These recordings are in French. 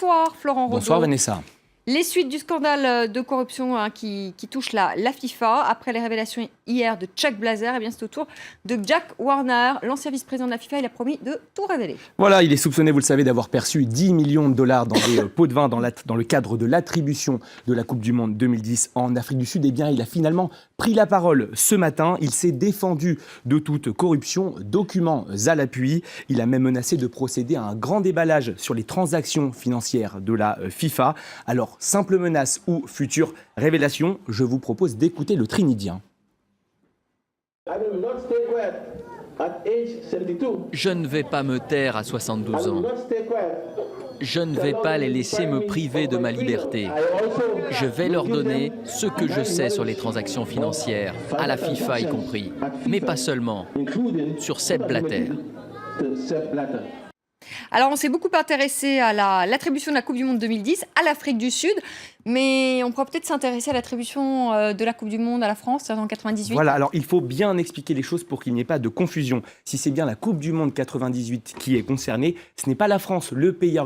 Bonsoir Florent Rodeau. Bonsoir Vanessa. Les suites du scandale de corruption qui touche la FIFA, après les révélations hier de Chuck Blazer, c'est au tour de Jack Warner, l'ancien vice-président de la FIFA. Il a promis de tout révéler. Voilà, il est soupçonné, vous le savez, d'avoir perçu 10 millions de dollars dans des pots de vin dans le cadre de l'attribution de la Coupe du Monde 2010 en Afrique du Sud. Il a finalement pris la parole ce matin. Il s'est défendu de toute corruption, documents à l'appui. Il a même menacé de procéder à un grand déballage sur les transactions financières de la FIFA. Alors, simple menace ou future révélation, je vous propose d'écouter le Trinidien. Je ne vais pas me taire à 72 ans. Je ne vais pas les laisser me priver de ma liberté. Je vais leur donner ce que je sais sur les transactions financières, à la FIFA y compris, mais pas seulement, sur Sepp Blatter. Alors, on s'est beaucoup intéressé à l'attribution de la Coupe du Monde 2010 à l'Afrique du Sud, mais on pourrait peut-être s'intéresser à l'attribution de la Coupe du Monde à la France en 98. Voilà, alors il faut bien expliquer les choses pour qu'il n'y ait pas de confusion. Si c'est bien la Coupe du Monde 98 qui est concernée, ce n'est pas la France, le pays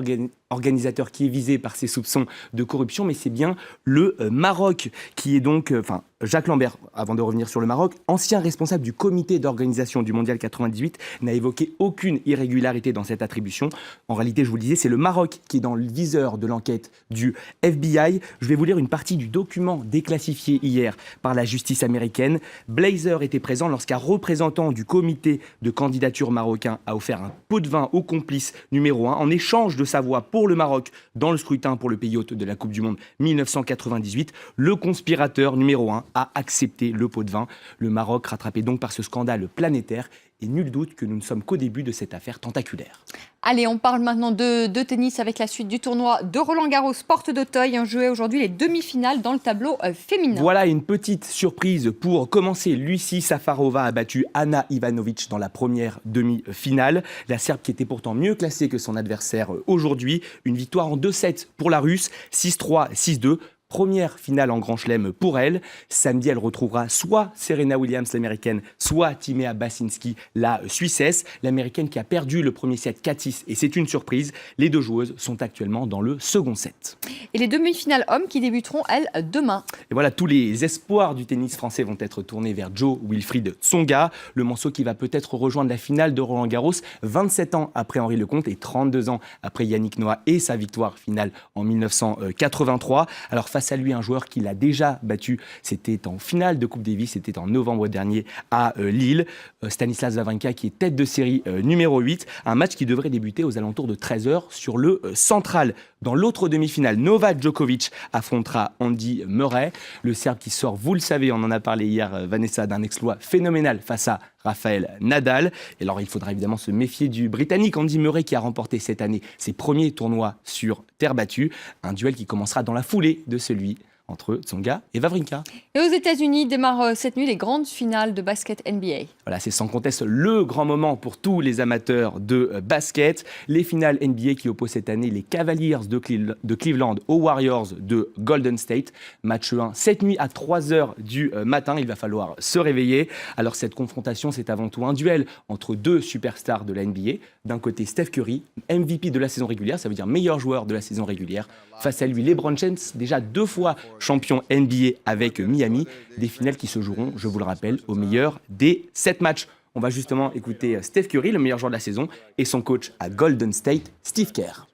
organisateur qui est visé par ces soupçons de corruption, mais c'est bien le Maroc qui est donc... Jacques Lambert, avant de revenir sur le Maroc, ancien responsable du comité d'organisation du Mondial 98, n'a évoqué aucune irrégularité dans cette attribution. En réalité, je vous le disais, c'est le Maroc qui est dans le viseur de l'enquête du FBI. Je vais vous lire une partie du document déclassifié hier par la justice américaine. Blazer était présent lorsqu'un représentant du comité de candidature marocain a offert un pot de vin au complice numéro 1 en échange de sa voix pour le Maroc dans le scrutin pour le pays hôte de la Coupe du Monde 1998. Le conspirateur numéro 1 a accepté le pot de vin. Le Maroc rattrapé donc par ce scandale planétaire. Et nul doute que nous ne sommes qu'au début de cette affaire tentaculaire. Allez, on parle maintenant de tennis avec la suite du tournoi de Roland-Garros Porte d'Auteuil. On jouait aujourd'hui les demi-finales dans le tableau féminin. Voilà une petite surprise pour commencer. Lucie Safarova a battu Ana Ivanovic dans la première demi-finale. La Serbe qui était pourtant mieux classée que son adversaire aujourd'hui. Une victoire en 2-7 pour la Russe, 6-3, 6-2. Première finale en Grand Chelem pour elle. Samedi, elle retrouvera soit Serena Williams, l'américaine, soit Timea Basinski, la Suissesse. L'américaine qui a perdu le premier set 4-6 et c'est une surprise. Les deux joueuses sont actuellement dans le second set. Et les demi-finales hommes qui débuteront, elles, demain. Et voilà, tous les espoirs du tennis français vont être tournés vers Jo-Wilfried Tsonga, le monceau qui va peut-être rejoindre la finale de Roland-Garros 27 ans après Henri Lecomte et 32 ans après Yannick Noah et sa victoire finale en 1983. Alors face à lui, un joueur qui l'a déjà battu, c'était en finale de Coupe Davis, c'était en novembre dernier à Lille. Stanislas Wawrinka qui est tête de série numéro 8. Un match qui devrait débuter aux alentours de 13h sur le central. Dans l'autre demi-finale, Novak Djokovic affrontera Andy Murray. Le Serbe qui sort, vous le savez, on en a parlé hier, Vanessa, d'un exploit phénoménal face à Rafael Nadal. Et alors, il faudra évidemment se méfier du Britannique Andy Murray qui a remporté cette année ses premiers tournois sur terre battue. Un duel qui commencera dans la foulée de celui entre Tsonga et Wawrinka. Et aux États-Unis démarrent cette nuit les grandes finales de basket NBA. Voilà, c'est sans conteste le grand moment pour tous les amateurs de basket. Les finales NBA qui opposent cette année les Cavaliers de Cleveland aux Warriors de Golden State. Match 1, cette nuit à 3h du matin. Il va falloir se réveiller. Alors cette confrontation, c'est avant tout un duel entre deux superstars de la NBA. D'un côté, Steph Curry, MVP de la saison régulière, ça veut dire meilleur joueur de la saison régulière. Face à lui, LeBron James, déjà 2 fois champion NBA avec Miami. Des finales qui se joueront, je vous le rappelle, au meilleur des 7 matchs. On va justement écouter Steph Curry, le meilleur joueur de la saison, et son coach à Golden State, Steve Kerr.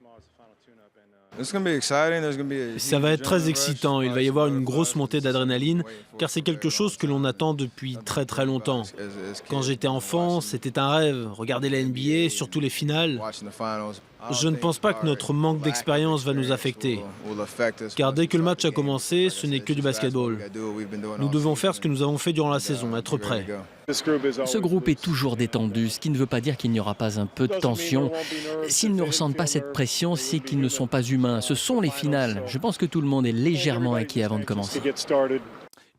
Ça va être très excitant, il va y avoir une grosse montée d'adrénaline, car c'est quelque chose que l'on attend depuis très très longtemps. Quand j'étais enfant, c'était un rêve, regarder la NBA, surtout les finales. Je ne pense pas que notre manque d'expérience va nous affecter, car dès que le match a commencé, ce n'est que du basketball. Nous devons faire ce que nous avons fait durant la saison, être prêts. Ce groupe est toujours détendu, ce qui ne veut pas dire qu'il n'y aura pas un peu de tension. S'ils ne ressentent pas cette pression, c'est qu'ils ne sont pas humains. Ce sont les finales. Je pense que tout le monde est légèrement inquiet avant de commencer.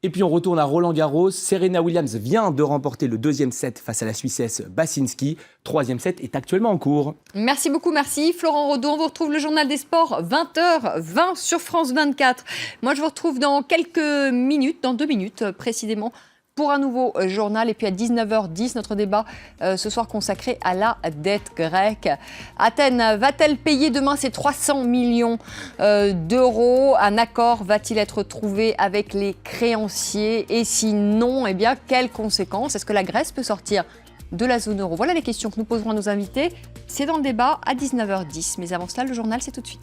Et puis on retourne à Roland-Garros. Serena Williams vient de remporter le 2e set face à la Suissesse Basinski. 3e set est actuellement en cours. Merci beaucoup, merci. Florent Rodeau, on vous retrouve le journal des sports, 20h20 sur France 24. Moi, je vous retrouve dans quelques minutes, dans 2 minutes précisément, pour un nouveau journal. Et puis à 19h10, notre débat ce soir consacré à la dette grecque. Athènes va-t-elle payer demain ses 300 millions d'euros? Un accord va-t-il être trouvé avec les créanciers? Et sinon, eh bien, quelles conséquences? Est-ce que la Grèce peut sortir de la zone euro? Voilà les questions que nous poserons à nos invités. C'est dans le débat à 19h10. Mais avant cela, le journal, c'est tout de suite.